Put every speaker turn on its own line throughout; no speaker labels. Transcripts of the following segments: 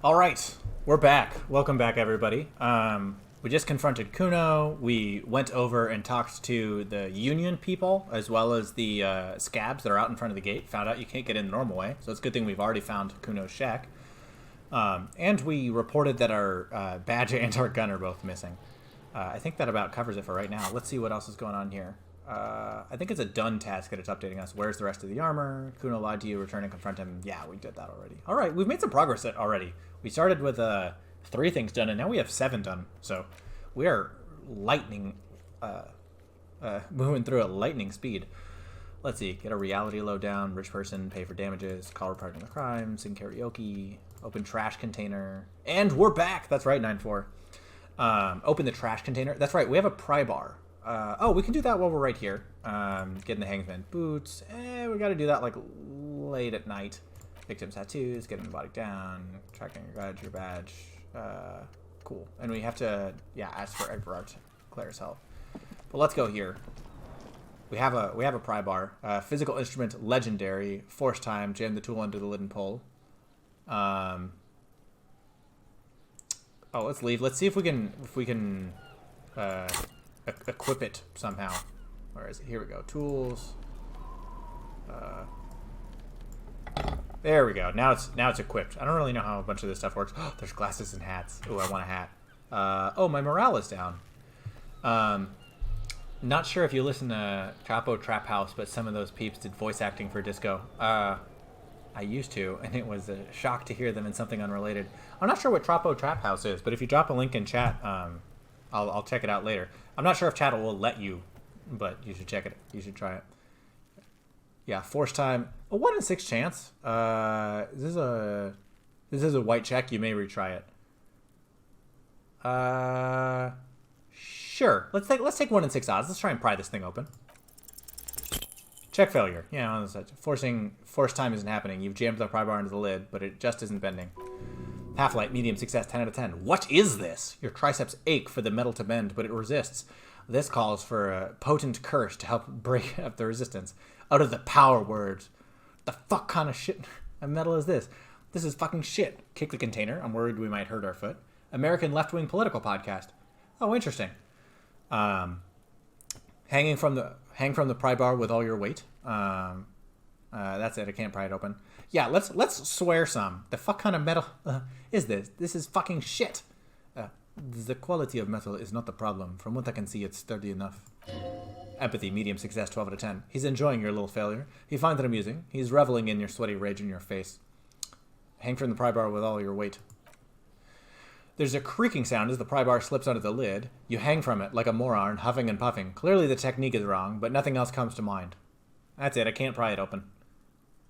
All right, we're back. Welcome back, everybody. We just confronted Kuno. We went over and talked to the Union people, as well as the scabs that are out in front of the gate. Found out you can't get in the normal way, so it's a good thing we've already found Kuno's shack. And we reported that our badge and our gun are both missing. I think that about covers it for right now. Let's see what else is going on here. I think it's a done task that it's updating us. Where's the rest of the armor? Kuno lied to you. Return and confront him. Yeah, we did that already. All right, we've made some progress already. We started with 3 things done, and now we have 7 done. So we are moving through at lightning speed. Let's see. Get a reality low down. Rich person. Pay for damages. Call reporting the crime. Sing karaoke. Open trash container. And we're back. That's right, 9-4. Open the trash container. That's right. We have a pry bar. We can do that while we're right here. Getting the Hangsman boots. We got to do that like late at night. Victim tattoos. Getting the body down. Tracking your badge. Cool. And we have to, ask for Edward Claire's help. But let's go here. We have a pry bar. Physical instrument, legendary. Force time. Jam the tool under the lid and pull. Let's leave. Let's see if we can equip it somehow. Where is it? Here we go. Tools. There we go. Now it's equipped. I don't really know how a bunch of this stuff works. Oh, there's glasses and hats. Ooh, I want a hat. My morale is down. Not sure if you listen to Chapo Trap House, but some of those peeps did voice acting for Disco. I used to, and it was a shock to hear them in something unrelated. I'm not sure what Chapo Trap House is, but if you drop a link in chat, I'll check it out later. I'm not sure if chat will let you, but you should check it. You should try it. Yeah, force time. A 1 in 6 chance. This is a white check. You may retry it. Sure. Let's take 1 in 6 odds. Let's try and pry this thing open. Check failure. Yeah, force time isn't happening. You've jammed the pry bar into the lid, but it just isn't bending. Half-light, medium success, 10 out of 10. What is this? Your triceps ache for the metal to bend, but it resists. This calls for a potent curse to help break up the resistance. Out of the power words. The fuck kind of shit metal is this? This is fucking shit. Kick the container. I'm worried we might hurt our foot. American left-wing political podcast. Oh, interesting. Hang from the pry bar with all your weight. That's it. I can't pry it open. Yeah, let's swear some. The fuck kind of metal is this? This is fucking shit. The quality of metal is not the problem. From what I can see, it's sturdy enough. Empathy, medium success, 12 out of 10. He's enjoying your little failure. He finds it amusing. He's reveling in your sweaty rage in your face. Hang from the pry bar with all your weight. There's a creaking sound as the pry bar slips under the lid. You hang from it like a moron, huffing and puffing. Clearly the technique is wrong, but nothing else comes to mind. That's it. I can't pry it open.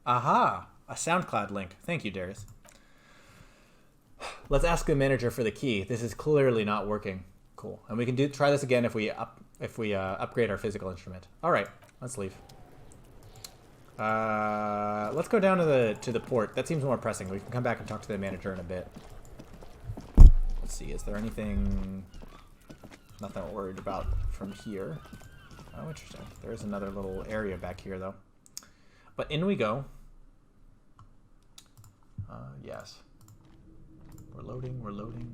Aha! A SoundCloud link. Thank you, Darius. Let's ask the manager for the key. This is clearly not working. Cool. And we can try this again if we upgrade our physical instrument. All right, let's leave. Let's go down to the port. That seems more pressing. We can come back and talk to the manager in a bit. Let's see. Is there anything? Nothing we're worried about from here. Oh, interesting. There is another little area back here, though. But in we go. Yes. We're loading.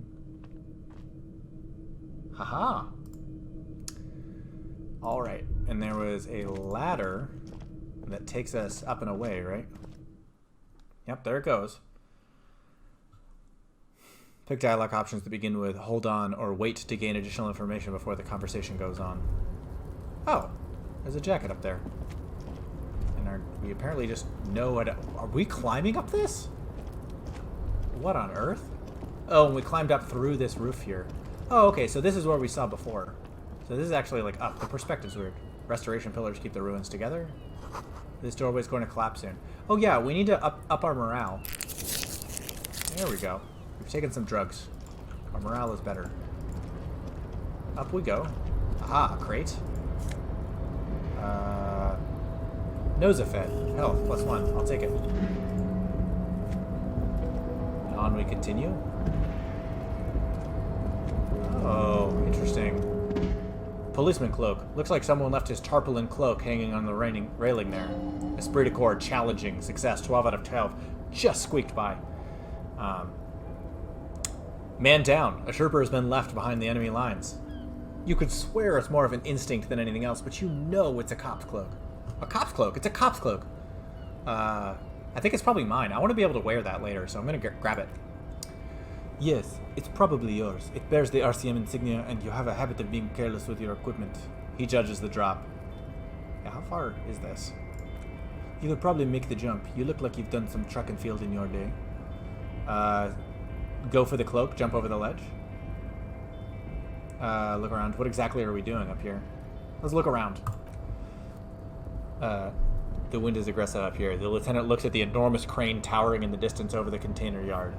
Haha. All right. And there was a ladder that takes us up and away, right? Yep, there it goes. Pick dialogue options to begin with hold on or wait to gain additional information before the conversation goes on. Oh, there's a jacket up there. And we apparently just know what... Are we climbing up this? What on earth? Oh, and we climbed up through this roof here. Oh, okay, so this is where we saw before. So this is actually like up. The perspective's weird. Restoration pillars keep the ruins together. This doorway's going to collapse soon. Oh yeah, we need to up our morale. There we go. We've taken some drugs. Our morale is better. Up we go. Aha, a crate. Nosafed. Health, +1. I'll take it. And on we continue. Oh, interesting. Policeman cloak. Looks like someone left his tarpaulin cloak hanging on the railing there. Esprit de corps, challenging. Success, 12 out of 12. Just squeaked by. Man down. A trooper has been left behind the enemy lines. You could swear it's more of an instinct than anything else, but you know it's a cop's cloak. A cop's cloak? It's a cop's cloak. I think it's probably mine. I want to be able to wear that later, so I'm going to grab it. Yes, it's probably yours. It bears the RCM insignia, and you have a habit of being careless with your equipment. He judges the drop. Yeah, how far is this? You could probably make the jump. You look like you've done some track and field in your day. Go for the cloak, jump over the ledge. Look around. What exactly are we doing up here? Let's look around. The wind is aggressive up here. The lieutenant looks at the enormous crane towering in the distance over the container yard.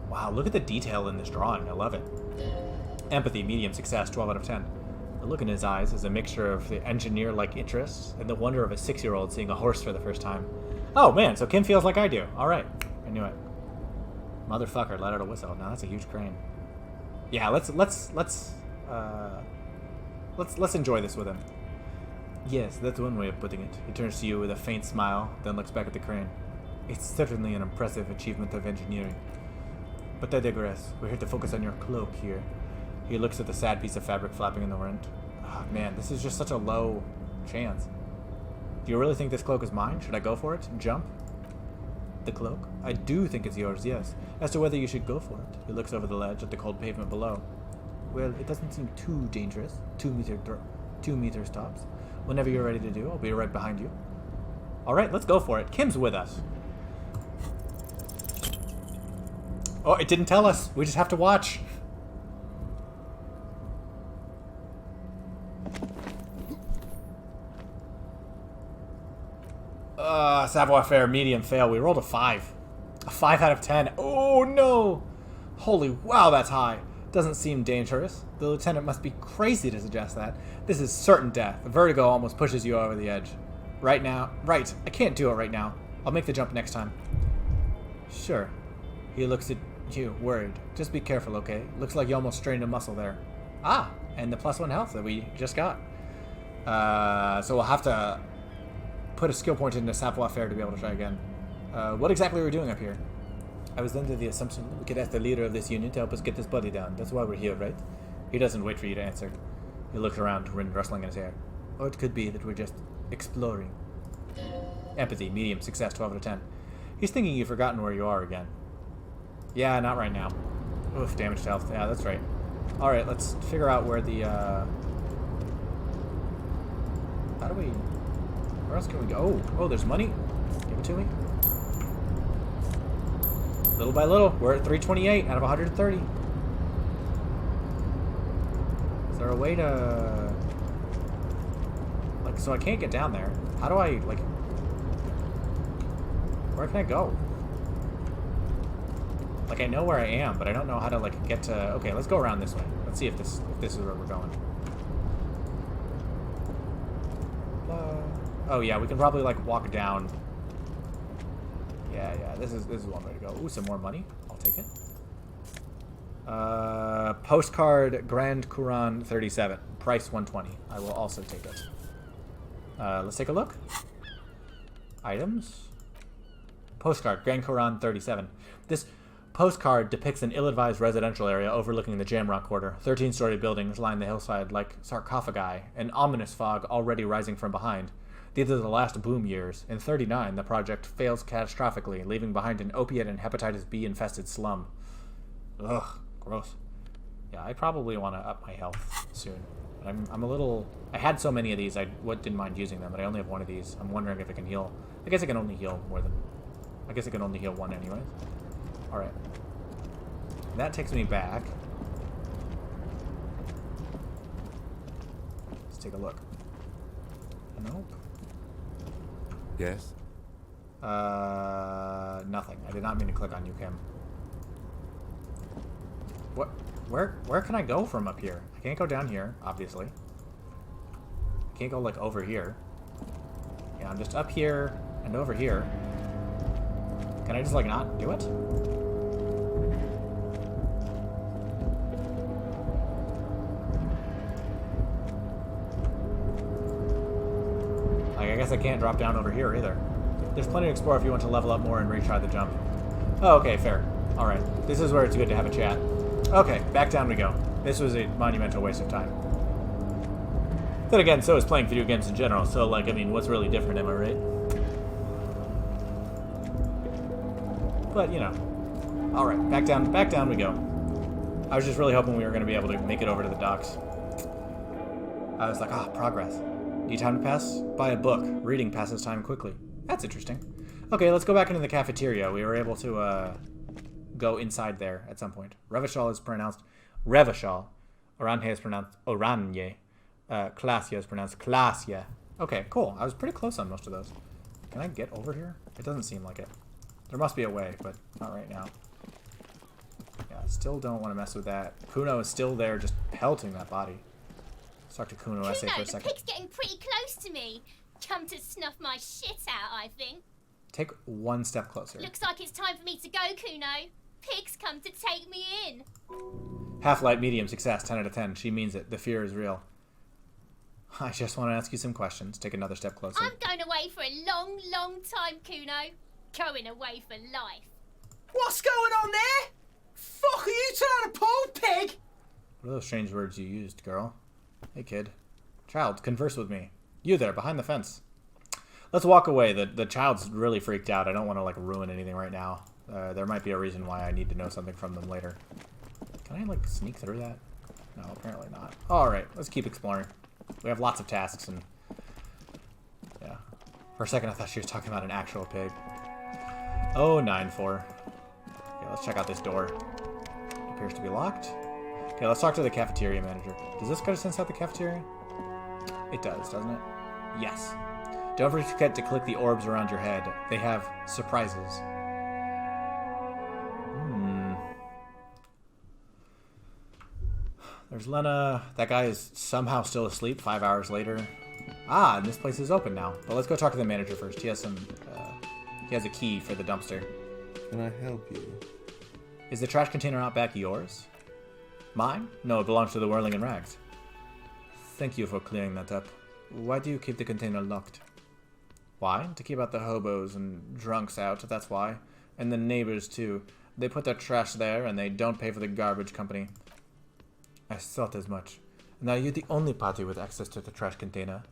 Wow, look at the detail in this drawing. I love it. Empathy, medium success, 12 out of 10. The look in his eyes is a mixture of the engineer-like interests and the wonder of a 6-year-old seeing a horse for the first time. Oh man, so Kim feels like I do. All right, I knew it. Motherfucker, let out a whistle. Now that's a huge crane. Yeah, let's enjoy this with him. Yes, that's one way of putting it. He turns to you with a faint smile, then looks back at the crane. It's certainly an impressive achievement of engineering. But I digress. We're here to focus on your cloak here. He looks at the sad piece of fabric flapping in the wind. Oh, man, this is just such a low chance. Do you really think this cloak is mine? Should I go for it and jump? The cloak? I do think it's yours, yes. As to whether you should go for it. He looks over the ledge at the cold pavement below. Well, it doesn't seem too dangerous. 2 meters tops. Whenever you're ready to do, I'll be right behind you. Alright, let's go for it. Kim's with us. Oh, it didn't tell us. We just have to watch. Savoir-faire, medium fail. We rolled a 5. A 5 out of 10. Oh, no. Holy wow, that's high. Doesn't seem dangerous. The lieutenant must be crazy to suggest that. This is certain death. Vertigo almost pushes you over the edge. Right now. Right. I can't do it right now. I'll make the jump next time. Sure. He looks at you, worried. Just be careful, okay? Looks like you almost strained a muscle there. Ah, and the +1 health that we just got. So we'll have to put a skill point into savoir-faire to be able to try again. What exactly are we doing up here? I was under the assumption we could ask the leader of this unit to help us get this buddy down. That's why we're here, right? He doesn't wait for you to answer. He looks around, wind rustling in his hair. Or it could be that we're just exploring. Empathy, medium, success, 12 out of 10. He's thinking you've forgotten where you are again. Yeah, not right now. Oof, damage to health. Yeah, that's right. Alright, let's figure out where the, How do we... Where else can we go? Oh, there's money. Give it to me. Little by little, we're at 328 out of 130. Is there a way to... Like, so I can't get down there. How do I, like... Where can I go? Like, I know where I am, but I don't know how to, like, get to... Okay, let's go around this way. Let's see if this is where we're going. Oh, yeah, we can probably, like, walk down... Yeah, this is one way to go. Ooh, some more money. I'll take it. Postcard Grand Couronne 37. Price 120. I will also take it. Let's take a look. Items. Postcard Grand Couronne 37. This postcard depicts an ill-advised residential area overlooking the Jamrock Quarter. 13-story buildings line the hillside like sarcophagi, an ominous fog already rising from behind. These are the last boom years. In 39, the project fails catastrophically, leaving behind an opiate and hepatitis B-infested slum. Ugh, gross. Yeah, I probably want to up my health soon. But I'm a little... I had so many of these, I didn't mind using them, but I only have one of these. I'm wondering if I can heal. I guess I can only heal more than... I guess I can only heal one anyways. Alright. That takes me back. Let's take a look. Nope.
Yes?
Nothing. I did not mean to click on you, Kim. What? Where can I go from up here? I can't go down here, obviously. I can't go, like, over here. Yeah, I'm just up here and over here. Can I just, like, not do it? I guess I can't drop down over here either. There's plenty to explore if you want to level up more and retry the jump. Oh, okay, fair. Alright, this is where it's good to have a chat. Okay, back down we go. This was a monumental waste of time. Then again, so is playing video games in general, so, like, I mean, what's really different, am I right? But, you know. Alright, back down we go. I was just really hoping we were going to be able to make it over to the docks. I was like, progress. Need time to pass? Buy a book. Reading passes time quickly. That's interesting. Okay, let's go back into the cafeteria. We were able to, go inside there at some point. Revachol is pronounced Revachol. Oranje is pronounced Oranje. Klasia is pronounced Klasia. Okay, cool. I was pretty close on most of those. Can I get over here? It doesn't seem like it. There must be a way, but not right now. Yeah, still don't want to mess with that. Kuno is still there, just pelting that body. Let's talk to Kuno SA for a second.
The pig's getting pretty close to me. Come to snuff my shit out, I think.
Take one step closer.
Looks like it's time for me to go, Kuno. Pig's come to take me in.
Half-light, medium, success, 10 out of 10. She means it. The fear is real. I just want to ask you some questions. Take another step closer.
I'm going away for a long, long time, Kuno. Going away for life.
What's going on there? Fuck are you trying to pull, pig?
What are those strange words you used, girl? Hey, kid. Child, converse with me. You there, behind the fence. Let's walk away. The child's really freaked out. I don't want to, like, ruin anything right now. There might be a reason why I need to know something from them later. Can I, like, sneak through that? No, apparently not. Alright, let's keep exploring. We have lots of tasks, and... yeah. For a second, I thought she was talking about an actual pig. Oh, 9-4. Okay, let's check out this door. It appears to be locked. Okay, let's talk to the cafeteria manager. Does this guy sense out the cafeteria? It does, doesn't it? Yes. Don't forget to click the orbs around your head. They have surprises. There's Lena. That guy is somehow still asleep 5 hours later. And this place is open now. But let's go talk to the manager first. He has some, he has a key for the dumpster.
Can I help you?
Is the trash container out back yours? Mine? No, it belongs to the Whirling in Rags. Thank you for clearing that up. Why do you keep the container locked? Why? To keep out the hobos and drunks out, that's why. And the neighbors, too. They put their trash there, and they don't pay for the garbage company. I thought as much. Now you're the only party with access to the trash container.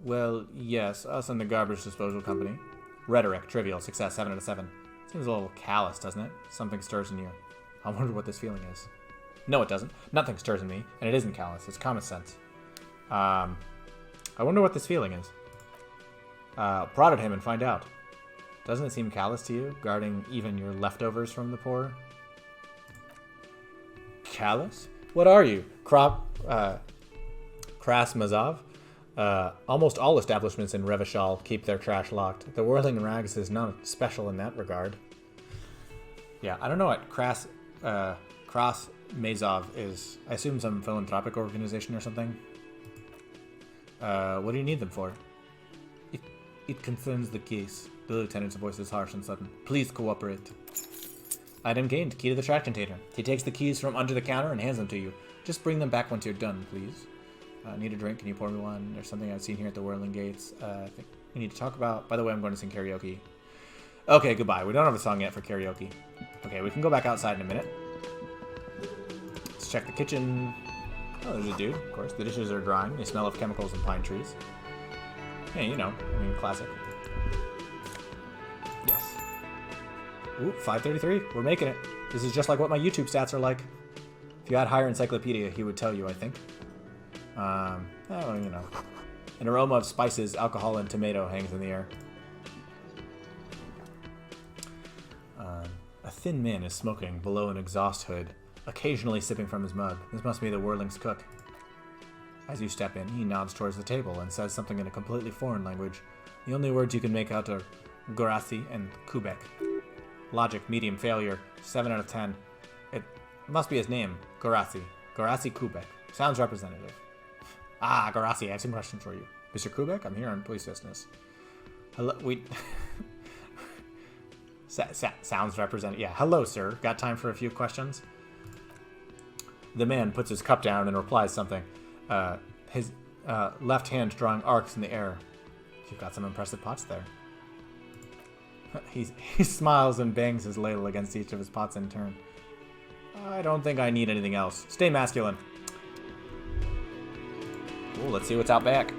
Well, yes, us and the garbage disposal company. Rhetoric, trivial, success, 7 out of 7. Seems a little callous, doesn't it? Something stirs in you. I wonder what this feeling is. No, it doesn't. Nothing stirs in me, and it isn't callous. It's common sense. I wonder what this feeling is. Prod at him and find out. Doesn't it seem callous to you, guarding even your leftovers from the poor? Callous? What are you? Kras Mazov? Almost all establishments in Revachol keep their trash locked. The Whirling in Rags is not special in that regard. Yeah, I don't know what Kras Mazov is. I assume some philanthropic organization or something. What do you need them for? It concerns the case. The lieutenant's voice is harsh and sudden. Please cooperate. Item gained. Key to the trash container. He takes the keys from under the counter and hands them to you. Just bring them back once you're done, please. Need a drink? Can you pour me one? There's something I've seen here at the Whirling Gates. I think we need to talk about... By the way, I'm going to sing karaoke. Okay, goodbye. We don't have a song yet for karaoke. Okay, we can go back outside in a minute. Let's check the kitchen. Oh, there's a dude, of course. The dishes are drying. They smell of chemicals and pine trees. Yeah, you know. I mean, classic. Yes. Ooh, 533. We're making it. This is just like what my YouTube stats are like. If you had higher encyclopedia, he would tell you, I think. Oh, you know. An aroma of spices, alcohol, and tomato hangs in the air. A thin man is smoking below an exhaust hood, occasionally sipping from his mug. This must be the Whirling's cook. As you step in, he nods towards the table and says something in a completely foreign language. The only words you can make out are Gorasi and Kubek. Logic, medium, failure, 7 out of 10. It must be his name, Gorasi. Gorasi Kubek. Sounds representative. Ah, Gorasi, I have some questions for you. Mr. Kubek, I'm here on police business. Hello, sounds representative. Yeah, hello, sir. Got time for a few questions? The man puts his cup down and replies something. His left hand drawing arcs in the air. You've got some impressive pots there. He smiles and bangs his ladle against each of his pots in turn. I don't think I need anything else. Stay masculine. Ooh, let's see what's out back.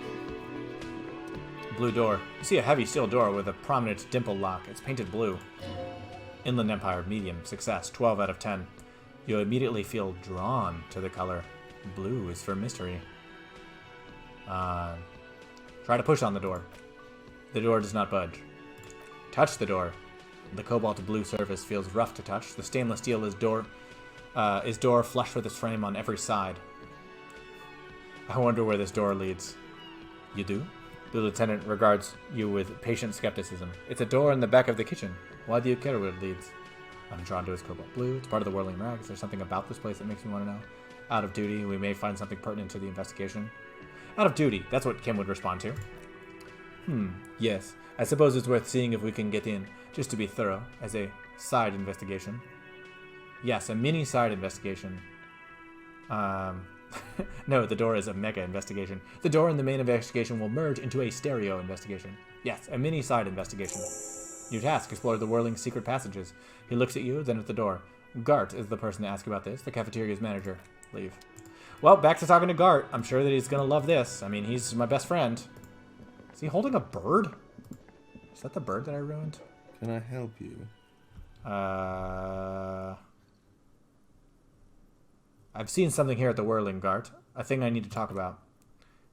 Blue door. You see a heavy steel door with a prominent dimple lock. It's painted blue. Inland Empire, medium, success, 12 out of 10. You immediately feel drawn to the color. Blue is for mystery. Try to push on the door. The door does not budge. Touch the door. The cobalt blue surface feels rough to touch. The stainless steel is door flush with its frame on every side. I wonder where this door leads. You do? The lieutenant regards you with patient skepticism. It's a door in the back of the kitchen. Why do you care where it leads? I'm drawn to his cobalt blue. It's part of the whirling rags. There's something about this place that makes me want to know. Out of duty, we may find something pertinent to the investigation. Out of duty, that's what Kim would respond to. Yes. I suppose it's worth seeing if we can get in, just to be thorough, as a side investigation. Yes, a mini side investigation. No, the door is a mega investigation. The door and the main investigation will merge into a stereo investigation. Yes, a mini side investigation. New task, explore the whirling secret passages. He looks at you, then at the door. Gart is the person to ask about this, the cafeteria's manager. Leave. Well, back to talking to Gart. I'm sure that he's going to love this. I mean, he's my best friend. Is he holding a bird? Is that the bird that I ruined?
Can I help you?
I've seen something here at the Whirling, Gart. A thing I need to talk about.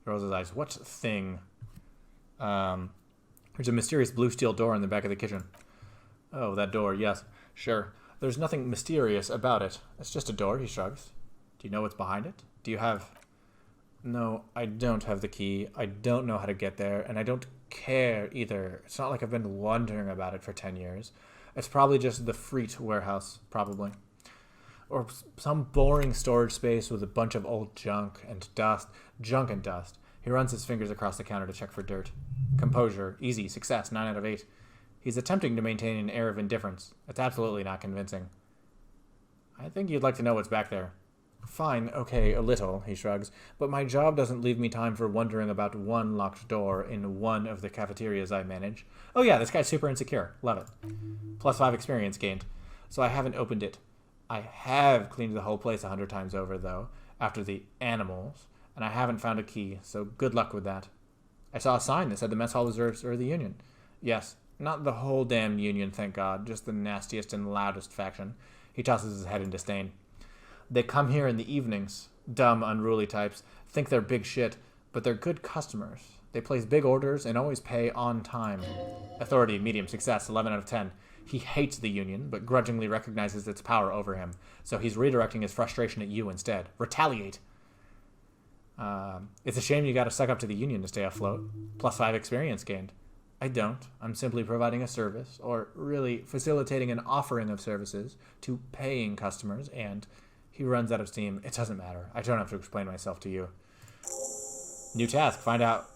He rolls his eyes. What thing? There's a mysterious blue steel door in the back of the kitchen. Oh, that door, yes. Sure. There's nothing mysterious about it. It's just a door, he shrugs. Do you know what's behind it? Do you have... No, I don't have the key. I don't know how to get there, and I don't care either. It's not like I've been wondering about it for 10 years. It's probably just the Freet warehouse, probably. Or some boring storage space with a bunch of old junk and dust. Junk and dust. He runs his fingers across the counter to check for dirt. Composure. Easy. Success. 9 out of 8. He's attempting to maintain an air of indifference. It's absolutely not convincing. I think you'd like to know what's back there. Fine, okay, a little, he shrugs, but my job doesn't leave me time for wondering about one locked door in one of the cafeterias I manage. Oh yeah, this guy's super insecure. Love it. +5 experience gained. So I haven't opened it. I have cleaned the whole place 100 times over, though, after the animals, and I haven't found a key, so good luck with that. I saw a sign that said the mess hall reserves are the Union. Yes, not the whole damn Union, thank God, just the nastiest and loudest faction. He tosses his head in disdain. They come here in the evenings. Dumb, unruly types. Think they're big shit, but they're good customers. They place big orders and always pay on time. Authority, medium, success, 11 out of 10. He hates the Union, but grudgingly recognizes its power over him. So he's redirecting his frustration at you instead. Retaliate. It's a shame you gotta suck up to the Union to stay afloat. +5 experience gained. I don't. I'm simply providing a service, or really facilitating an offering of services to paying customers, and... He runs out of steam. It doesn't matter. I don't have to explain myself to you. New task. Find out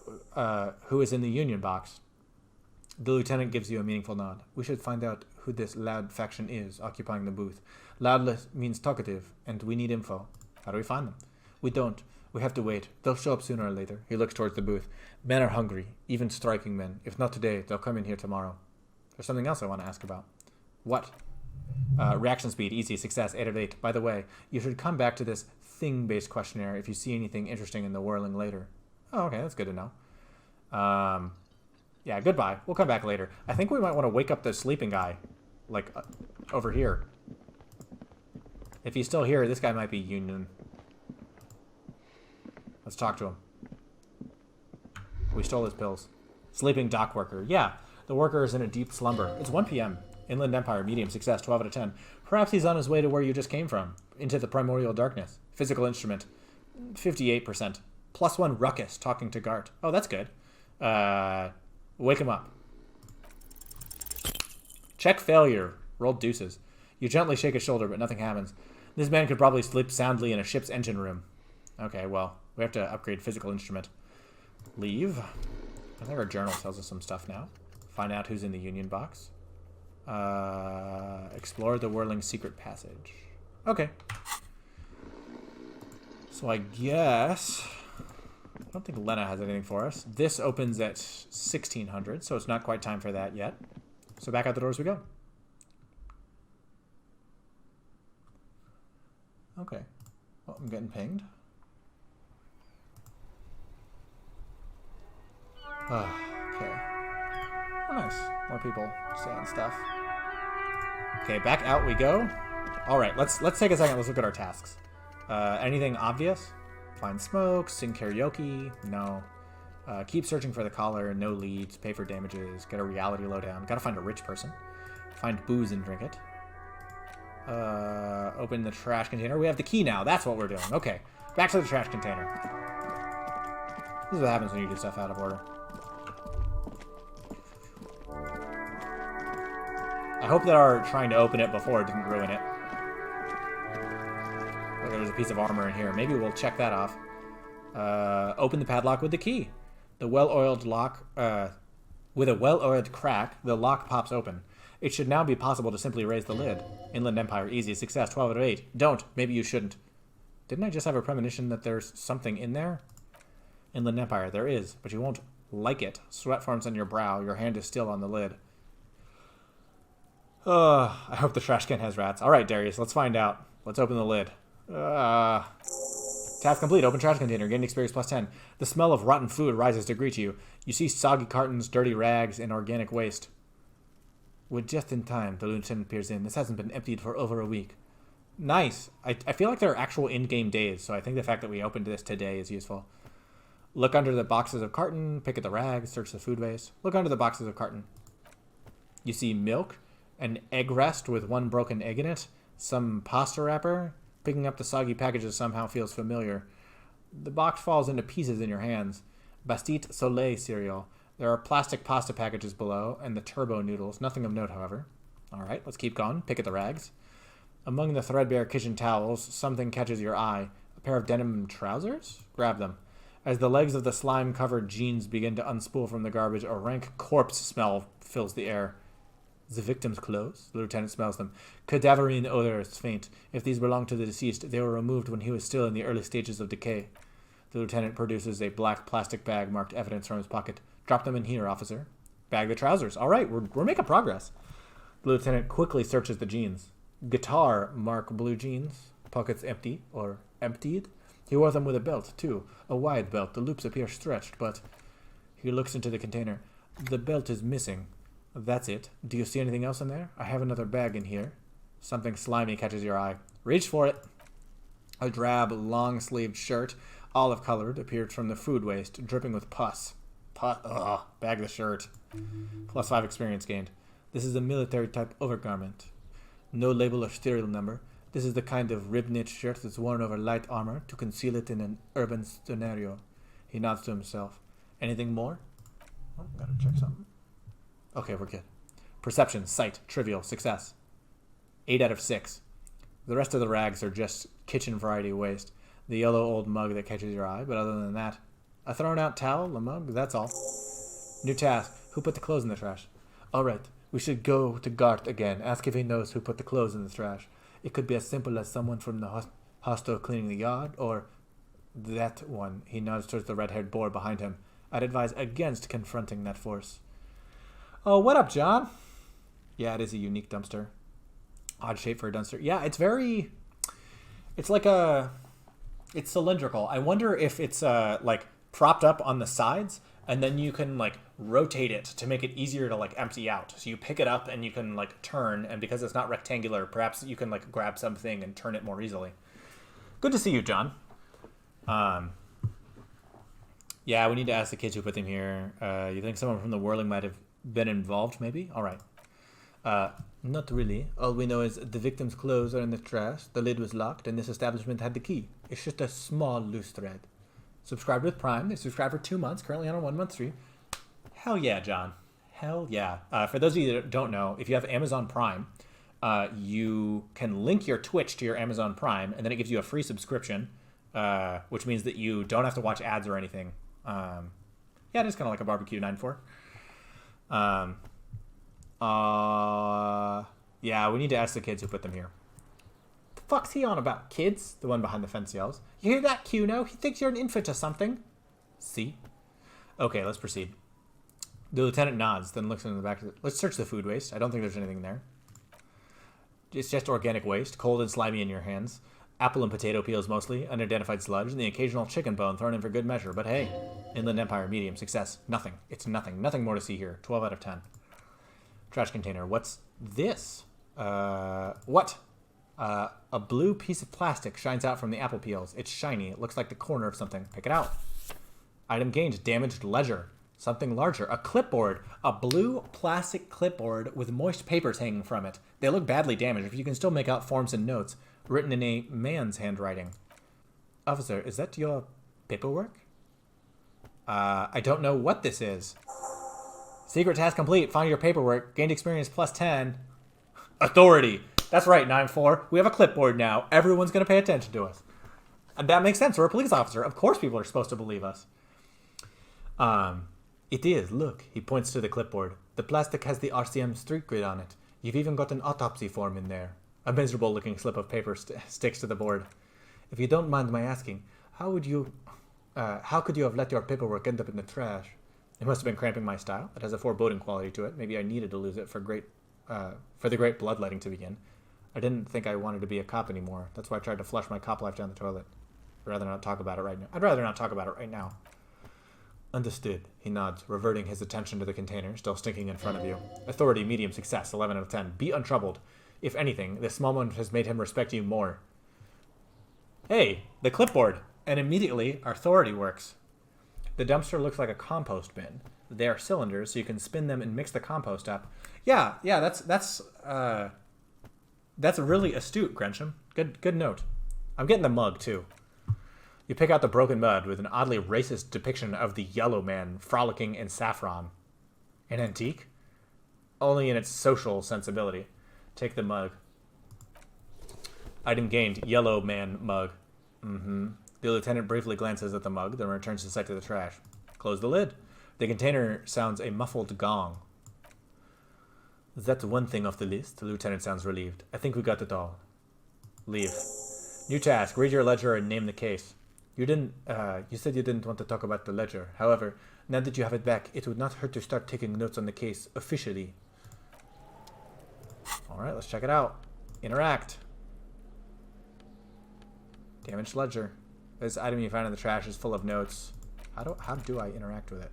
who is in the Union box. The lieutenant gives you a meaningful nod. We should find out who this loud faction is occupying the booth. Loudless means talkative, and we need info. How do we find them? We don't. We have to wait. They'll show up sooner or later. He looks towards the booth. Men are hungry, even striking men. If not today, they'll come in here tomorrow. There's something else I want to ask about. What? Reaction speed, easy, success, 8 of 8. By the way, you should come back to this thing-based questionnaire if you see anything interesting in the whirling later. Oh, okay, that's good to know. Yeah, goodbye. We'll come back later. I think we might want to wake up the sleeping guy. Like, over here. If he's still here, this guy might be Union. Let's talk to him. We stole his pills. Sleeping dock worker. Yeah, the worker is in a deep slumber. It's 1 p.m. Inland Empire, medium, success, 12 out of 10. Perhaps he's on his way to where you just came from. Into the primordial darkness. Physical instrument, 58%. +1 ruckus, talking to Gart. Oh, that's good. Wake him up. Check failure. Rolled deuces. You gently shake his shoulder, but nothing happens. This man could probably sleep soundly in a ship's engine room. Okay, well, we have to upgrade physical instrument. Leave. I think our journal tells us some stuff now. Find out who's in the Union box. Explore the whirling secret passage. Okay. So I guess... I don't think Lena has anything for us. This opens at 1600, so it's not quite time for that yet. So back out the doors we go. Okay. Well, I'm getting pinged. Okay. Oh, nice. More people saying stuff. Okay, back out we go. All right, let's take a second. Let's look at our tasks. Anything obvious? Find smoke, sing karaoke. No. Keep searching for the collar. No leads. Pay for damages. Get a reality lowdown. Gotta find a rich person. Find booze and drink it. Open the trash container. We have the key now. That's what we're doing. Okay, back to the trash container. This is what happens when you do stuff out of order. I hope that our trying to open it before didn't ruin it. Look, there's a piece of armor in here. Maybe we'll check that off. Open the padlock with the key. The well-oiled lock, with a well-oiled crack, the lock pops open. It should now be possible to simply raise the lid. Inland Empire, easy success, 12 out of 8. Don't. Maybe you shouldn't. Didn't I just have a premonition that there's something in there? Inland Empire, there is, but you won't like it. Sweat forms on your brow. Your hand is still on the lid. I hope the trash can has rats. All right, Darius, let's find out. Let's open the lid. Task complete. Open trash container. Gain experience plus 10. The smell of rotten food rises to greet you. You see soggy cartons, dirty rags, and organic waste. We're just in time. The lieutenant peers in. This hasn't been emptied for over a week. Nice. I feel like there are actual in-game days, so I think the fact that we opened this today is useful. Look under the boxes of carton. Pick at the rags. Search the food waste. Look under the boxes of carton. You see milk. An egg rest with one broken egg in it. Some pasta wrapper. Picking up the soggy packages somehow feels familiar. The box falls into pieces in your hands. Bastille Soleil cereal. There are plastic pasta packages below, and the turbo noodles. Nothing of note, however. All right, let's keep going. Pick at the rags. Among the threadbare kitchen towels, something catches your eye. A pair of denim trousers? Grab them. As the legs of the slime-covered jeans begin to unspool from the garbage, a rank corpse smell fills the air. The victim's clothes? The lieutenant smells them. Cadaverine odor is faint. If these belong to the deceased, they were removed when he was still in the early stages of decay. The lieutenant produces a black plastic bag marked evidence from his pocket. Drop them in here, officer. Bag the trousers. All right, we're making progress. The lieutenant quickly searches the jeans. Guitar mark blue jeans. Pockets empty or emptied. He wore them with a belt, too. A wide belt. The loops appear stretched, but... He looks into the container. The belt is missing. That's it. Do you see anything else in there? I have another bag in here. Something slimy catches your eye. Reach for it. A drab, long-sleeved shirt, olive-colored, appeared from the food waste, dripping with pus. Bag the shirt. Plus 5 experience gained. This is a military-type overgarment. No label or serial number. This is the kind of rib-knit shirt that's worn over light armor to conceal it in an urban scenario. He nods to himself. Anything more? Oh, gotta check something. Okay, we're good. Perception, sight, trivial, success. 8 out of 6. The rest of the rags are just kitchen variety waste. The yellow old mug that catches your eye, but other than that, a thrown out towel, a mug, that's all. New task. Who put the clothes in the trash? All right, we should go to Gart again. Ask if he knows who put the clothes in the trash. It could be as simple as someone from the hostel cleaning the yard, or that one. He nods towards the red-haired boar behind him. I'd advise against confronting that force. Oh, what up, John? Yeah, it is a unique dumpster. Odd shape for a dumpster. Yeah, it's very... It's like a... It's cylindrical. I wonder if it's, like, propped up on the sides, and then you can, like, rotate it to make it easier to, like, empty out. So you pick it up, and you can, like, turn, and because it's not rectangular, perhaps you can, like, grab something and turn it more easily. Good to see you, John. Yeah, we need to ask the kids who put them here. You think someone from the whirling might have been involved, maybe? All right. Not really. All we know is the victim's clothes are in the trash, the lid was locked, and this establishment had the key. It's just a small loose thread. Subscribed with Prime. They subscribed for 2 months, currently on a 1-month stream. Hell yeah, John. Hell yeah. For those of you that don't know, if you have Amazon Prime, you can link your Twitch to your Amazon Prime, and then it gives you a free subscription, which means that you don't have to watch ads or anything. Yeah, it is kind of like a barbecue 9-4. Yeah, we need to ask the kids who put them here. The fuck's he on about, kids? The one behind the fence yells. You hear that, Cuno? He thinks you're an infant or something. See? Okay, let's proceed. The lieutenant nods, then looks in the back. Let's search the food waste. I don't think there's anything there. It's just organic waste, cold and slimy in your hands. Apple and potato peels mostly, unidentified sludge, and the occasional chicken bone thrown in for good measure. But hey, Inland Empire, medium, success. Nothing. It's nothing. Nothing more to see here. 12 out of 10. Trash container. What's this? What? A blue piece of plastic shines out from the apple peels. It's shiny. It looks like the corner of something. Pick it out. Item gained. Damaged ledger. Something larger. A clipboard. A blue plastic clipboard with moist papers hanging from it. They look badly damaged, but you can still make out forms and notes written in a man's handwriting. Officer, is that your paperwork? I don't know what this is. Secret task complete. Find your paperwork. Gained experience plus 10. Authority. That's right, 9-4. We have a clipboard now. Everyone's going to pay attention to us. And that makes sense. We're a police officer. Of course people are supposed to believe us. It is. Look. He points to the clipboard. The plastic has the RCM street grid on it. You've even got an autopsy form in there. A miserable-looking slip of paper sticks to the board. If you don't mind my asking, how could you have let your paperwork end up in the trash? It must have been cramping my style. It has a foreboding quality to it. Maybe I needed to lose it for the great bloodletting to begin. I didn't think I wanted to be a cop anymore. That's why I tried to flush my cop life down the toilet. I'd rather not talk about it right now. Understood. He nods, reverting his attention to the container, still stinking in front of you. Authority, medium, success, 11 out of 10. Be untroubled. If anything, this small moment has made him respect you more. Hey, the clipboard! And immediately, our authority works. The dumpster looks like a compost bin. They are cylinders, so you can spin them and mix the compost up. Yeah, that's really astute, Grensham. Good note. I'm getting the mug, too. You pick out the broken mug with an oddly racist depiction of the yellow man frolicking in saffron. An antique? Only in its social sensibility. Take the mug. Item gained. Yellow man mug. The lieutenant briefly glances at the mug, then returns the sight to the trash. Close the lid. The container sounds a muffled gong. That's one thing off the list. The lieutenant sounds relieved. I think we got it all. Leave. New task. Read your ledger and name the case. You said you didn't want to talk about the ledger. However, now that you have it back, it would not hurt to start taking notes on the case officially. Alright, let's check it out. Interact. Damaged ledger. This item you found in the trash is full of notes. How do I interact with it?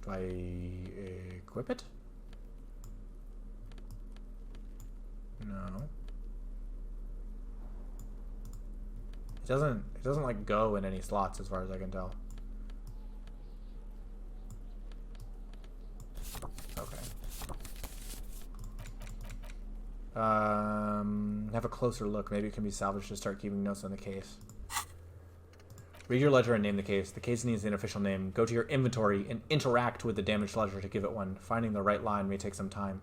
Do I equip it? No. It doesn't like go in any slots as far as I can tell. Okay. Have a closer look. Maybe it can be salvaged to start keeping notes on the case. Read your ledger and name the case. The case needs an official name. Go to your inventory and interact with the damaged ledger to give it one. Finding the right line may take some time.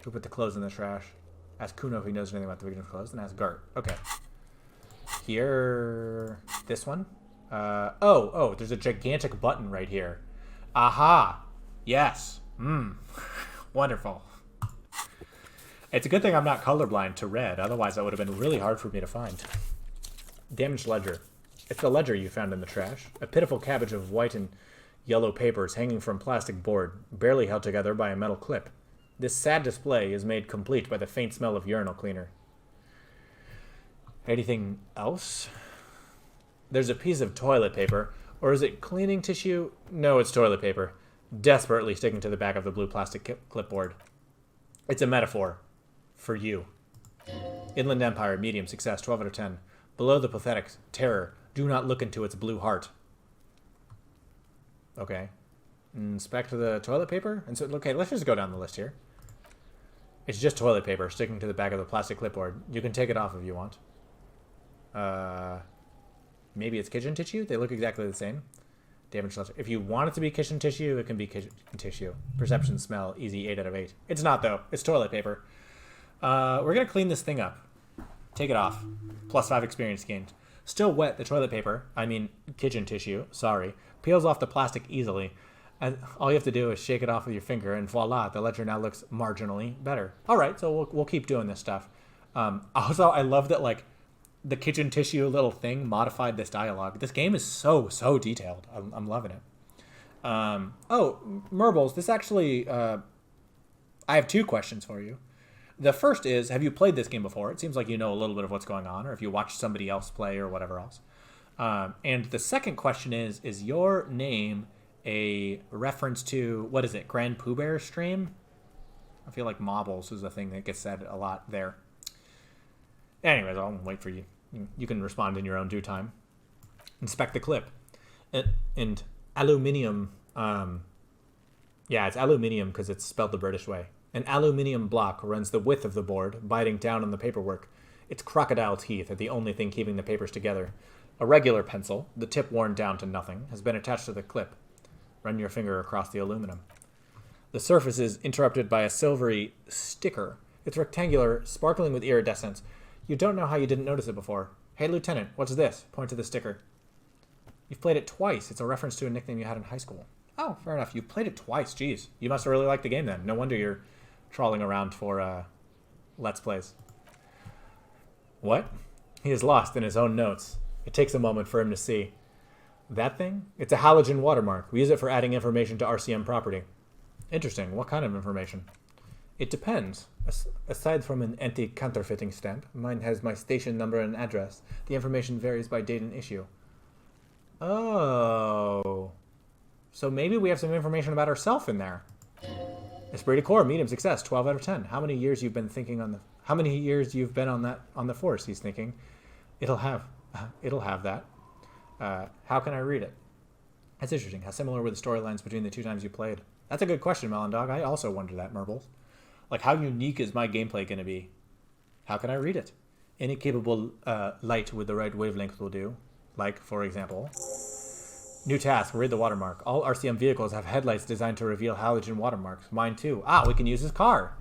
Who put the clothes in the trash? Ask Kuno if he knows anything about the victim's clothes, and ask Gart. Okay. Here... This one? Oh, there's a gigantic button right here. Aha! Yes. Wonderful. It's a good thing I'm not colorblind to red, otherwise that would have been really hard for me to find. Damaged ledger. It's the ledger you found in the trash. A pitiful cabbage of white and yellow papers hanging from plastic board, barely held together by a metal clip. This sad display is made complete by the faint smell of urinal cleaner. Anything else? There's a piece of toilet paper. Or is it cleaning tissue? No, it's toilet paper. Desperately sticking to the back of the blue plastic clipboard. It's a metaphor. For you. Inland Empire, medium, success, 12 out of 10. Below the pathetic terror, do not look into its blue heart. Okay. Inspect the toilet paper? And so, okay, let's just go down the list here. It's just toilet paper sticking to the back of the plastic clipboard. You can take it off if you want. Maybe it's kitchen tissue? They look exactly the same. Damaged ledger. If you want it to be kitchen tissue, it can be kitchen tissue. Perception, smell, easy, 8 out of 8. It's not, though. It's toilet paper. We're going to clean this thing up. Take it off. Plus 5 experience gained. Still wet, the toilet paper, I mean kitchen tissue, sorry, peels off the plastic easily. And all you have to do is shake it off with your finger, and voila, the ledger now looks marginally better. All right, so we'll keep doing this stuff. Also, I love that, like, the kitchen tissue little thing modified this dialogue. This game is so detailed. I'm loving it. Oh, Merbles, this actually, I have two questions for you. The first is, have you played this game before? It seems like you know a little bit of what's going on, or if you watched somebody else play or whatever else. And the second question is your name a reference to, what is it, Grand Pooh Bear stream? I feel like Mobbles is a thing that gets said a lot there. Anyways, I'll wait for you. You can respond in your own due time. Inspect the clip. And aluminium, yeah, it's aluminium because it's spelled the British way. An aluminium block runs the width of the board, biting down on the paperwork. Its crocodile teeth are the only thing keeping the papers together. A regular pencil, the tip worn down to nothing, has been attached to the clip. Run your finger across the aluminum. The surface is interrupted by a silvery sticker. It's rectangular, sparkling with iridescence. You don't know how you didn't notice it before. Hey, Lieutenant, what's this? Point to the sticker. You've played it twice. It's a reference to a nickname you had in high school. Oh, fair enough. You played it twice. Jeez. You must have really liked the game then. No wonder you're trawling around for Let's Plays. What? He is lost in his own notes. It takes a moment for him to see. That thing? It's a halogen watermark. We use it for adding information to RCM property. Interesting. What kind of information? It depends. Aside from an anti-counterfeiting stamp, mine has my station number and address. The information varies by date and issue. Oh. So maybe we have some information about ourselves in there. Esprit de corps, medium success, 12 out of 10. How many years you've been thinking on the... How many years you've been on the force, he's thinking. It'll have that. How can I read it? That's interesting. How similar were the storylines between the two times you played? That's a good question, Melon Dog. I also wonder that, Merbles. Like, how unique is my gameplay going to be? How can I read it? Any capable light with the right wavelength will do. Like, for example, new task, read the watermark. All RCM vehicles have headlights designed to reveal halogen watermarks. Mine too. Ah, we can use this car.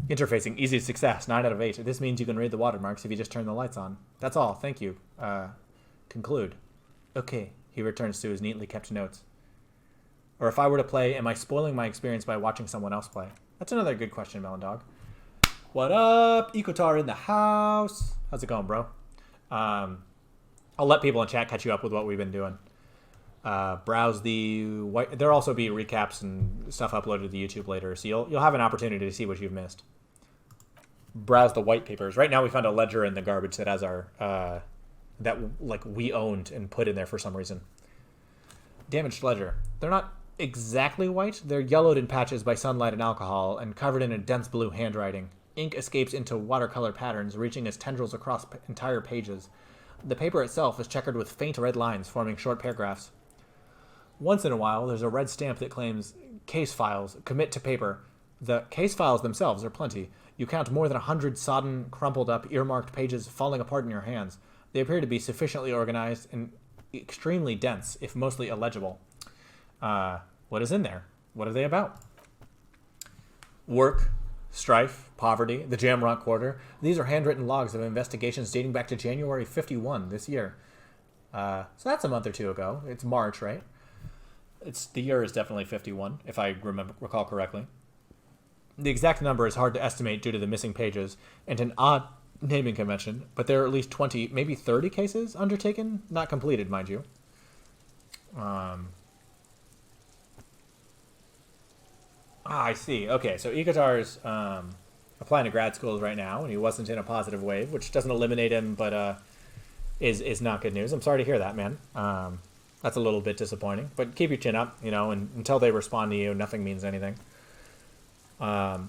Interfacing, easy success, 9 out of 8. This means you can read the watermarks if you just turn the lights on. That's all, thank you. Conclude. Okay, he returns to his neatly kept notes. Or if I were to play, am I spoiling my experience by watching someone else play? That's another good question, Melon Dog. What up? Ecotar in the house. How's it going, bro? I'll let people in chat catch you up with what we've been doing. Browse the white. There'll also be recaps and stuff uploaded to YouTube later, so you'll have an opportunity to see what you've missed. Browse the white papers. Right now, we found a ledger in the garbage that has our that like we owned and put in there for some reason. Damaged ledger. They're not exactly white. They're yellowed in patches by sunlight and alcohol, and covered in a dense blue handwriting. Ink escapes into watercolor patterns, reaching as tendrils across entire pages. The paper itself is checkered with faint red lines, forming short paragraphs. Once in a while, there's a red stamp that claims case files, commit to paper. The case files themselves are plenty. You count more than 100 sodden, crumpled up, earmarked pages falling apart in your hands. They appear to be sufficiently organized and extremely dense, if mostly illegible. What is in there? What are they about? Work, strife, poverty, the Jamrock Quarter. These are handwritten logs of investigations dating back to January 51 this year. So that's a month or two ago. It's March, right? The year is definitely 51, if I recall correctly. The exact number is hard to estimate due to the missing pages and an odd naming convention, but there are at least 20, maybe 30 cases undertaken, not completed, mind you. I see. Okay, so Ikotar's applying to grad schools right now, and he wasn't in a positive wave, which doesn't eliminate him, but is not good news. I'm sorry to hear that, man. That's a little bit disappointing, but keep your chin up, and until they respond to you, nothing means anything. The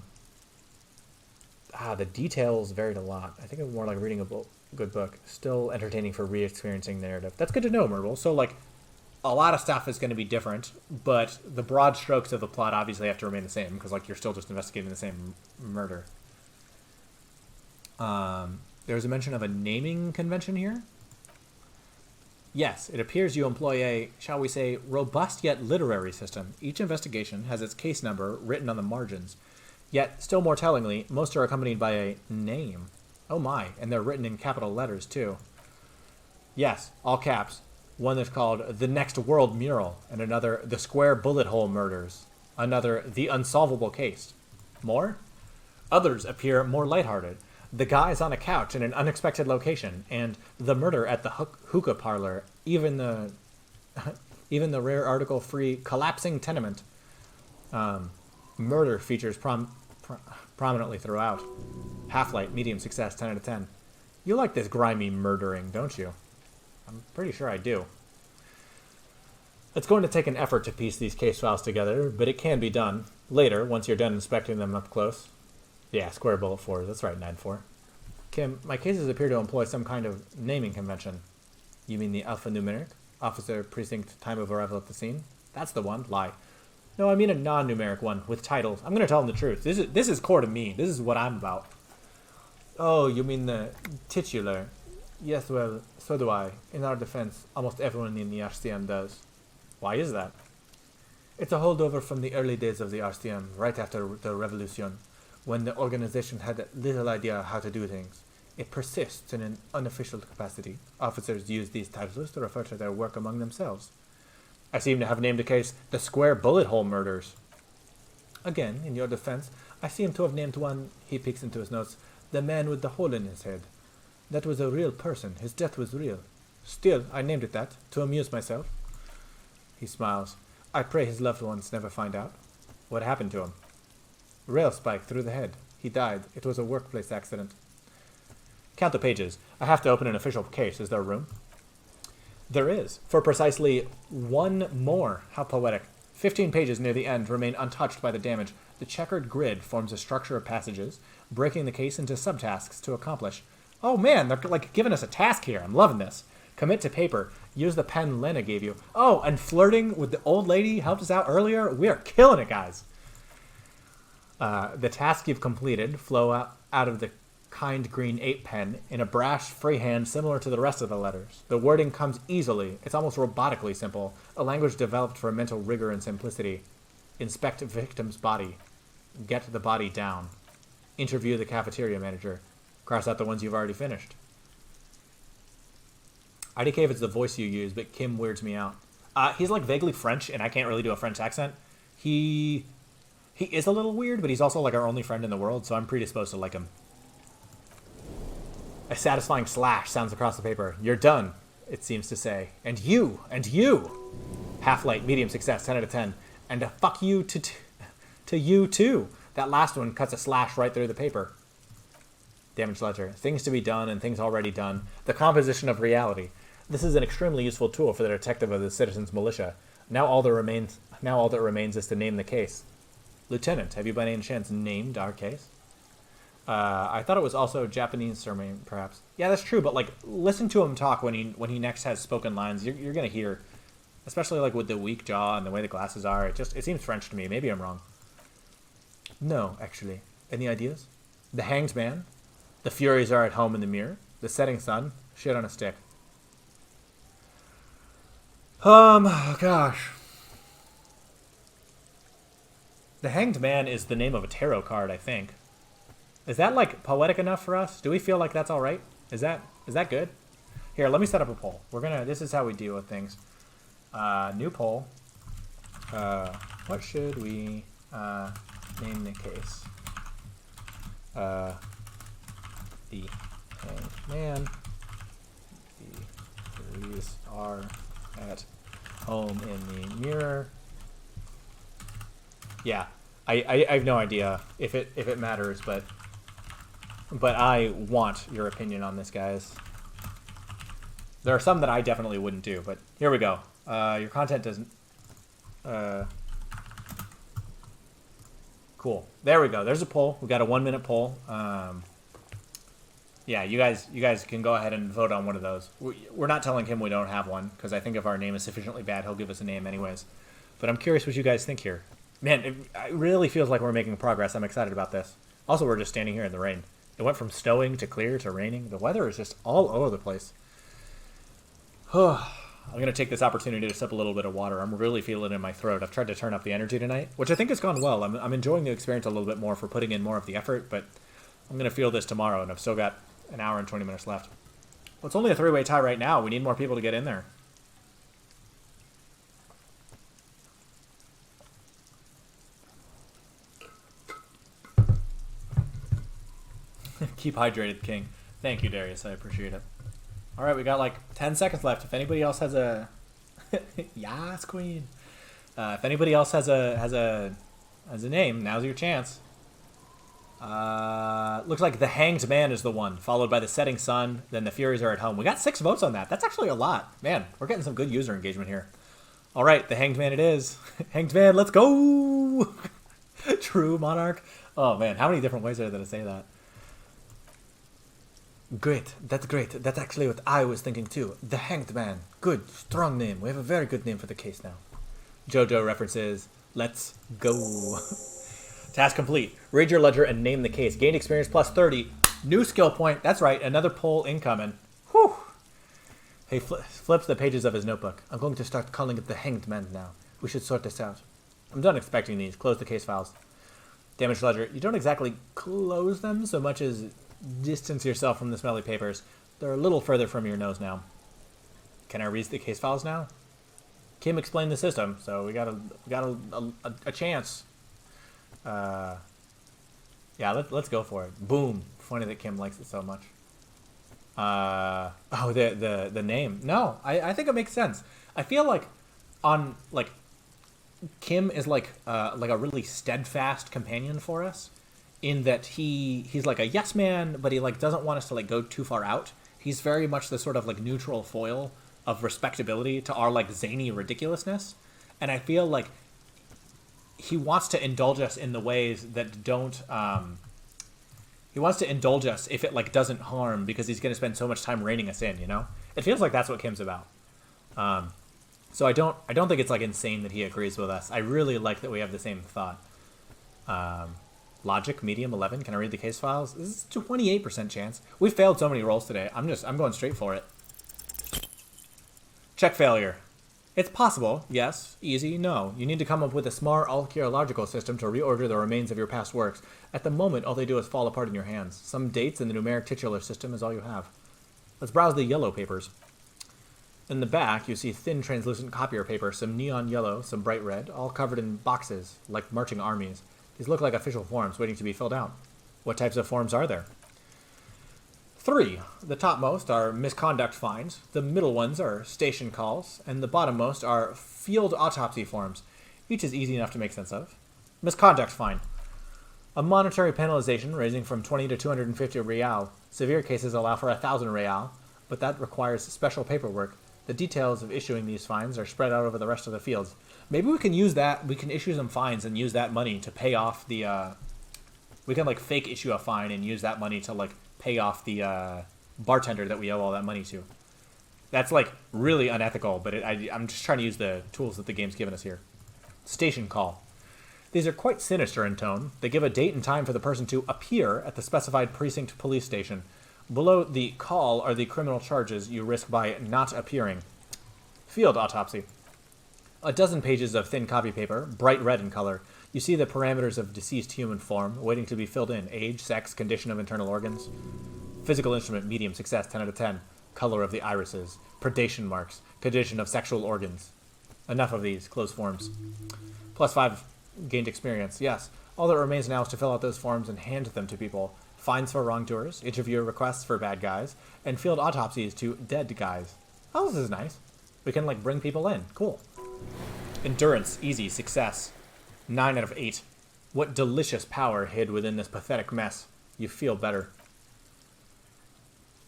details varied a lot. I think it was more like reading a good book. Still entertaining for re-experiencing the narrative. That's good to know, Myrtle. So, like, a lot of stuff is going to be different, but the broad strokes of the plot obviously have to remain the same, because, like, you're still just investigating the same murder. There's a mention of a naming convention here. Yes, it appears you employ a, shall we say, robust yet literary system. Each investigation has its case number written on the margins. Yet, still more tellingly, most are accompanied by a name. Oh my, and they're written in capital letters, too. Yes, all caps. One that's called The Next World Mural, and another The Square Bullet Hole Murders. Another The Unsolvable Case. More? Others appear more lighthearted. The Guys on a Couch in an Unexpected Location, and The Murder at the Hookah Parlor. Even the Even the rare article-free collapsing tenement. Murder features prominently throughout. Half-light, medium success, 10 out of 10. You like this grimy murdering, don't you? I'm pretty sure I do. It's going to take an effort to piece these case files together, but it can be done. Later, once you're done inspecting them up close. Yeah, square bullet 4s, that's right, 9-4. Kim, my cases appear to employ some kind of naming convention. You mean the alphanumeric? Officer, precinct, time of arrival at the scene? That's the one. Lie. No, I mean a non-numeric one, with titles. I'm going to tell them the truth. This is core to me. This is what I'm about. Oh, you mean the titular? Yes, well, so do I. In our defense, almost everyone in the RCM does. Why is that? It's a holdover from the early days of the RCM, right after the Revolution, when the organization had little idea how to do things. It persists in an unofficial capacity. Officers use these titles to refer to their work among themselves. I seem to have named the case the Square Bullet Hole Murders. Again, in your defense, I seem to have named one, he peeks into his notes, the man with the hole in his head. That was a real person. His death was real. Still, I named it that, to amuse myself. He smiles. I pray his loved ones never find out. What happened to him? Rail spike through the head. He died. It was a workplace accident. Count the pages. I have to open an official case. Is there room? There is. For precisely one more. How poetic. 15 pages near the end remain untouched by the damage. The checkered grid forms a structure of passages, breaking the case into subtasks to accomplish. Oh man, they're like giving us a task here. I'm loving this. Commit to paper. Use the pen Lena gave you. Oh, and flirting with the old lady helped us out earlier. We are killing it, guys. The task you've completed flow out of the kind green 8 pen in a brash freehand similar to the rest of the letters. The wording comes easily. It's almost robotically simple. A language developed for mental rigor and simplicity. Inspect victim's body. Get the body down. Interview the cafeteria manager. Cross out the ones you've already finished. IDK if it's the voice you use, but Kim weirds me out. He's like vaguely French, and I can't really do a French accent. He is a little weird, but he's also like our only friend in the world, so I'm predisposed to like him. A satisfying slash sounds across the paper. You're done, it seems to say. And you. Half-light, medium success, 10 out of 10. And a fuck you to you too. That last one cuts a slash right through the paper. Damage ledger. Things to be done and things already done. The composition of reality. This is an extremely useful tool for the detective of the citizens' militia. Now all that remains is to name the case. Lieutenant, have you by any chance named our case? I thought it was also Japanese surname, perhaps. Yeah, that's true, but like, listen to him talk when he next has spoken lines. You're gonna hear, especially like with the weak jaw and the way the glasses are. It seems French to me. Maybe I'm wrong. No, actually. Any ideas? The Hanged Man. The Furies are at home in the mirror. The Setting Sun. Shit on a stick. Oh gosh. The Hanged Man is the name of a tarot card, I think. Is that like poetic enough for us? Do we feel like that's all right? Is that good? Here, let me set up a poll. This is how we deal with things. New poll. What should we name the case? The Hanged Man. The Furies are at home in the mirror. Yeah, I have no idea if it matters, but I want your opinion on this, guys. There are some that I definitely wouldn't do, but here we go. Your content doesn't. Cool. There we go. There's a poll. We got a 1-minute poll. Yeah, you guys can go ahead and vote on one of those. We're not telling him we don't have one, because I think if our name is sufficiently bad, he'll give us a name anyways. But I'm curious what you guys think here. Man, it really feels like we're making progress. I'm excited about this. Also, we're just standing here in the rain. It went from snowing to clear to raining. The weather is just all over the place. I'm going to take this opportunity to sip a little bit of water. I'm really feeling it in my throat. I've tried to turn up the energy tonight, which I think has gone well. I'm enjoying the experience a little bit more for putting in more of the effort, but I'm going to feel this tomorrow, and I've still got an hour and 20 minutes left. Well, it's only a 3-way tie right now. We need more people to get in there. Keep hydrated, King. Thank you, Darius. I appreciate it. All right, we got like 10 seconds left. If anybody else has a Yas, queen. If anybody else has a name, now's your chance. Looks like the Hanged Man is the one, followed by the Setting Sun, then the Furies Are at Home. We got 6 votes on that. That's actually a lot. Man, we're getting some good user engagement here. All right, the Hanged Man it is. Hanged Man, let's go! True Monarch. Oh, man, how many different ways are there to say that? Great. That's great. That's actually what I was thinking, too. The Hanged Man. Good, strong name. We have a very good name for the case now. JoJo references. Let's go. Task complete. Read your ledger and name the case. Gained experience plus 30. New skill point. That's right. Another poll incoming. Whew. He flips the pages of his notebook. I'm going to start calling it the Hanged Man now. We should sort this out. I'm done expecting these. Close the case files. Damage ledger. You don't exactly close them so much as distance yourself from the smelly papers. They're a little further from your nose now. Can I read the case files now? Kim explained the system, so we got a chance. Yeah, let's go for it. Boom. Funny that Kim likes it so much. Oh, the name. No, I think it makes sense. I feel like Kim is like a really steadfast companion for us, in that he's like a yes man, but he like doesn't want us to like go too far out. He's very much the sort of like neutral foil of respectability to our like zany ridiculousness, and I feel like he wants to indulge us in the ways that don't. He wants to indulge us if it like doesn't harm, because he's going to spend so much time reining us in. You know, it feels like that's what Kim's about. So I don't think it's like insane that he agrees with us. I really like that we have the same thought. Logic medium 11. Can I read the case files? This is 28% chance. We failed so many rolls today. I'm going straight for it. Check failure. It's possible, yes. Easy, no. You need to come up with a smart archaeological system to reorder the remains of your past works. At the moment, all they do is fall apart in your hands. Some dates in the numeric titular system is all you have. Let's browse the yellow papers. In the back, you see thin translucent copier paper, some neon yellow, some bright red, all covered in boxes, like marching armies. These look like official forms waiting to be filled out. What types of forms are there? 3. The topmost are misconduct fines, the middle ones are station calls, and the bottommost are field autopsy forms. Each is easy enough to make sense of. Misconduct fine. A monetary penalization ranging from 20 to 250 real. Severe cases allow for 1,000 real, but that requires special paperwork. The details of issuing these fines are spread out over the rest of the fields. Maybe we can use that. We can issue some fines and use that money to pay off the... we can like fake issue a fine and use that money to like pay off the bartender that we owe all that money to. That's like really unethical, but I'm just trying to use the tools that the game's given us here. Station call. These are quite sinister in tone. They give a date and time for the person to appear at the specified precinct police station. Below the call are the criminal charges you risk by not appearing. Field autopsy. A dozen pages of thin copy paper, bright red in color. You see the parameters of deceased human form, waiting to be filled in. Age, sex, condition of internal organs. Physical instrument, medium, success, 10 out of 10. Color of the irises. Predation marks. Condition of sexual organs. Enough of these. Close forms. Plus 5 gained experience. Yes. All that remains now is to fill out those forms and hand them to people. Fines for wrongdoers, interviewer requests for bad guys, and field autopsies to dead guys. Oh, this is nice. We can, like, bring people in. Cool. Endurance. Easy. Success. 9 out of 8. What delicious power hid within this pathetic mess. You feel better.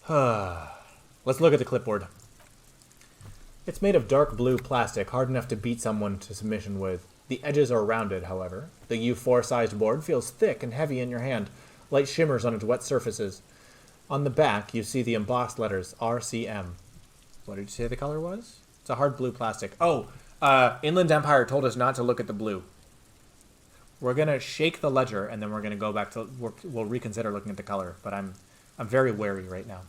Let's look at the clipboard. It's made of dark blue plastic, hard enough to beat someone to submission with. The edges are rounded, however. The U4-sized board feels thick and heavy in your hand. Light shimmers on its wet surfaces. On the back, you see the embossed letters RCM. What did you say the color was? It's a hard blue plastic. Oh, Inland Empire told us not to look at the blue. We're going to shake the ledger, and then we're going to go back to... We'll reconsider looking at the color, but I'm very wary right now.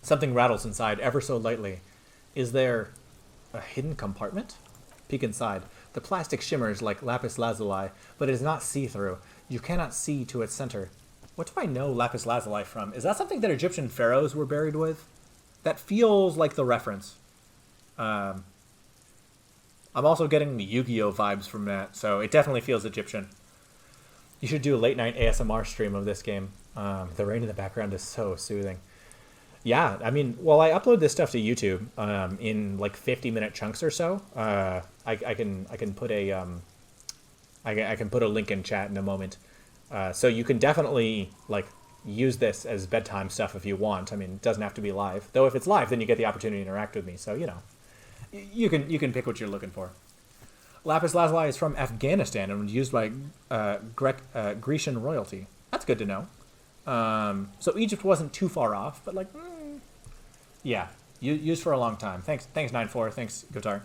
Something rattles inside ever so lightly. Is there a hidden compartment? Peek inside. The plastic shimmers like lapis lazuli, but it is not see-through. You cannot see to its center. What do I know lapis lazuli from? Is that something that Egyptian pharaohs were buried with? That feels like the reference. I'm also getting the Yu-Gi-Oh vibes from that, so it definitely feels Egyptian. You should do a late-night ASMR stream of this game. The rain in the background is so soothing. Yeah, I mean, well, I upload this stuff to YouTube in like 50-minute chunks or so. I can put a I can put a link in chat in a moment. So you can definitely like use this as bedtime stuff if you want. I mean, it doesn't have to be live. Though if it's live, then you get the opportunity to interact with me. So you know, you can pick what you're looking for. Lapis lazuli is from Afghanistan and was used by Grecian royalty. That's good to know. So Egypt wasn't too far off, but like, yeah, used for a long time. Thanks 9-4. Thanks, Guitar.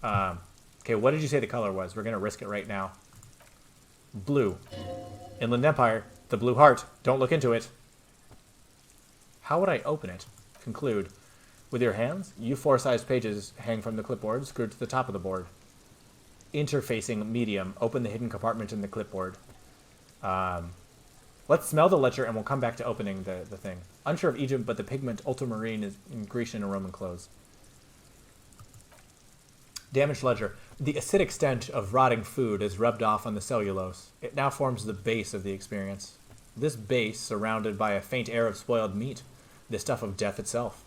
Okay, what did you say the color was? We're gonna risk it right now. Blue. Inland Empire. The blue heart. Don't look into it. How would I open it? Conclude. With your hands, U4-sized pages hang from the clipboard, screwed to the top of the board. Interfacing medium. Open the hidden compartment in the clipboard. Let's smell the ledger and we'll come back to opening the thing. Unsure of Egypt, but the pigment ultramarine is in Grecian and Roman clothes. Damaged ledger. The acidic stench of rotting food is rubbed off on the cellulose. It now forms the base of the experience. This base, surrounded by a faint air of spoiled meat, the stuff of death itself,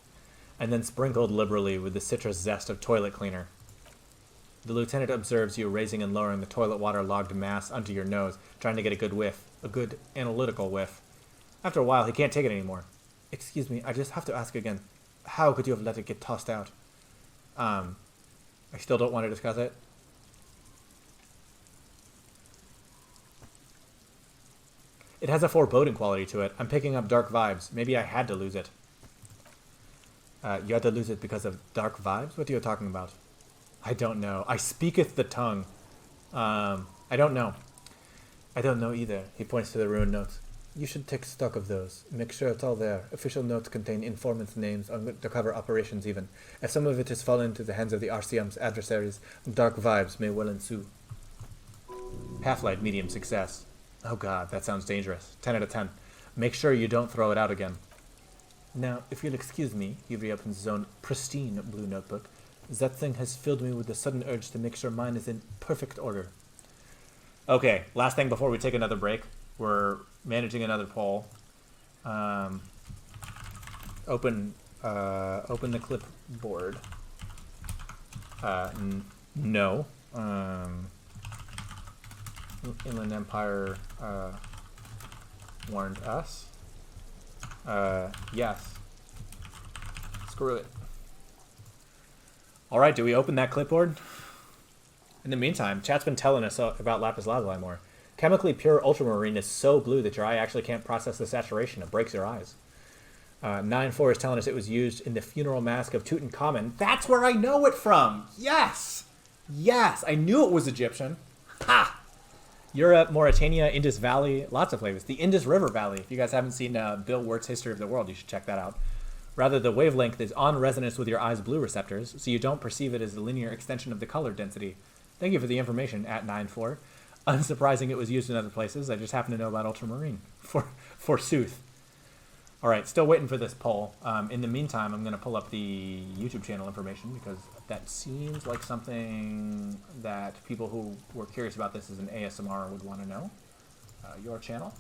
and then sprinkled liberally with the citrus zest of toilet cleaner. The lieutenant observes you raising and lowering the toilet water-logged mass onto your nose, trying to get a good whiff, a good analytical whiff. After a while, he can't take it anymore. Excuse me, I just have to ask again. How could you have let it get tossed out? I still don't want to discuss it. It has a foreboding quality to it. I'm picking up dark vibes. Maybe I had to lose it. You had to lose it because of dark vibes? What are you talking about? I don't know. I speaketh the tongue. I don't know. I don't know either. He points to the ruined notes. You should take stock of those. Make sure it's all there. Official notes contain informants' names, undercover operations even. As some of it has fallen into the hands of the RCM's adversaries, dark vibes may well ensue. Half-light, medium success. Oh god, that sounds dangerous. 10 out of 10. Make sure you don't throw it out again. Now, if you'll excuse me, he reopens his own pristine blue notebook. That thing has filled me with a sudden urge to make sure mine is in perfect order. Okay, last thing before we take another break. We're managing another poll. Open the clipboard. No. Inland Empire warned us. Yes. Screw it. Alright, do we open that clipboard? In the meantime, chat's been telling us about lapis lazuli more. Chemically pure ultramarine is so blue that your eye actually can't process the saturation. It breaks your eyes. 9-4 is telling us it was used in the funeral mask of Tutankhamun. That's where I know it from! Yes! Yes! I knew it was Egyptian. Ha! Europe, Mauritania, Indus Valley, lots of flavors. The Indus River Valley. If you guys haven't seen Bill Wirt's History of the World, you should check that out. Rather, the wavelength is on resonance with your eye's blue receptors, so you don't perceive it as a linear extension of the color density. Thank you for the information, at 9-4. Unsurprising it was used in other places. I just happen to know about ultramarine. Forsooth. All right, still waiting for this poll. In the meantime, I'm going to pull up the YouTube channel information because that seems like something that people who were curious about this as an ASMR would want to know. Your channel.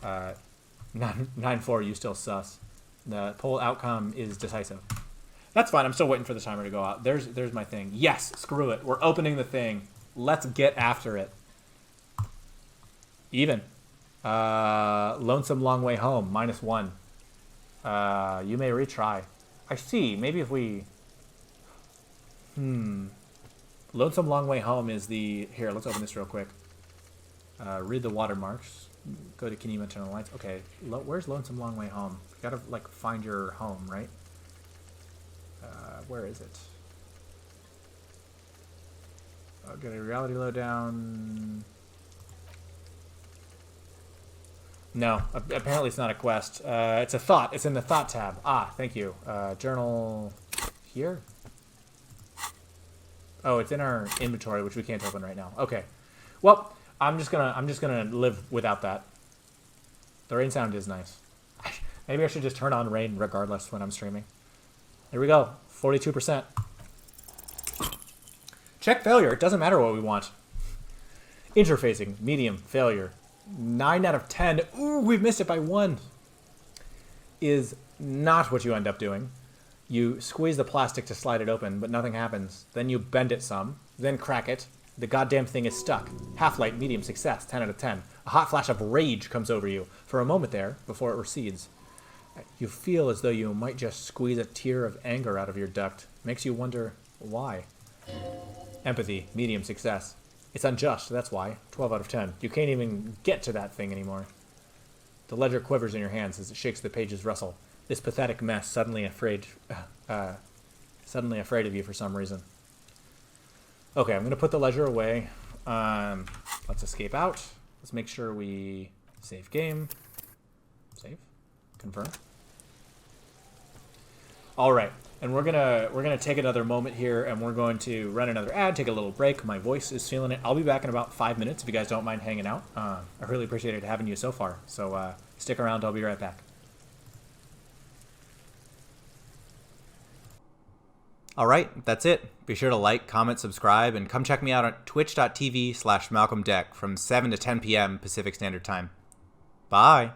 9-4, you still sus. The poll outcome is decisive. That's fine. I'm still waiting for the timer to go out. There's my thing. Yes, screw it. We're opening the thing. Let's get after it. Even. Lonesome Long Way Home, -1. You may retry. I see. Maybe if we... Lonesome Long Way Home is the... Here, let's open this real quick. Read the watermarks. Go to Can You Turn the Lights? Okay. Where's Lonesome Long Way Home? You gotta, like, find your home, right? Where is it? I'll get a reality lowdown. No, apparently it's not a quest. It's a thought. It's in the thought tab. Ah, thank you. Journal here? Oh, it's in our inventory, which we can't open right now. Okay. Well, I'm just gonna live without that. The rain sound is nice. Maybe I should just turn on rain regardless when I'm streaming. Here we go. 42%. Check failure. It doesn't matter what we want. Interfacing. Medium. Failure. 9 out of 10. Ooh, we've missed it by 1. Is not what you end up doing. You squeeze the plastic to slide it open, but nothing happens. Then you bend it some, then crack it. The goddamn thing is stuck. Half-light, medium success, 10 out of 10. A hot flash of rage comes over you for a moment there before it recedes. You feel as though you might just squeeze a tear of anger out of your duct. Makes you wonder why. Empathy, medium success. It's unjust, that's why. 12 out of 10. You can't even get to that thing anymore. The ledger quivers in your hands as it shakes the pages rustle. This pathetic mess suddenly afraid of you for some reason. Okay, I'm going to put the ledger away. Let's escape out. Let's make sure we save game. Save. Confirm. All right, and we're gonna take another moment here, and we're going to run another ad, take a little break. My voice is feeling it. I'll be back in about 5 minutes if you guys don't mind hanging out. I really appreciated having you so far. So stick around. I'll be right back. All right, that's it. Be sure to like, comment, subscribe, and come check me out on twitch.tv/MalcolmDeck from 7 to 10 p.m. Pacific Standard Time. Bye.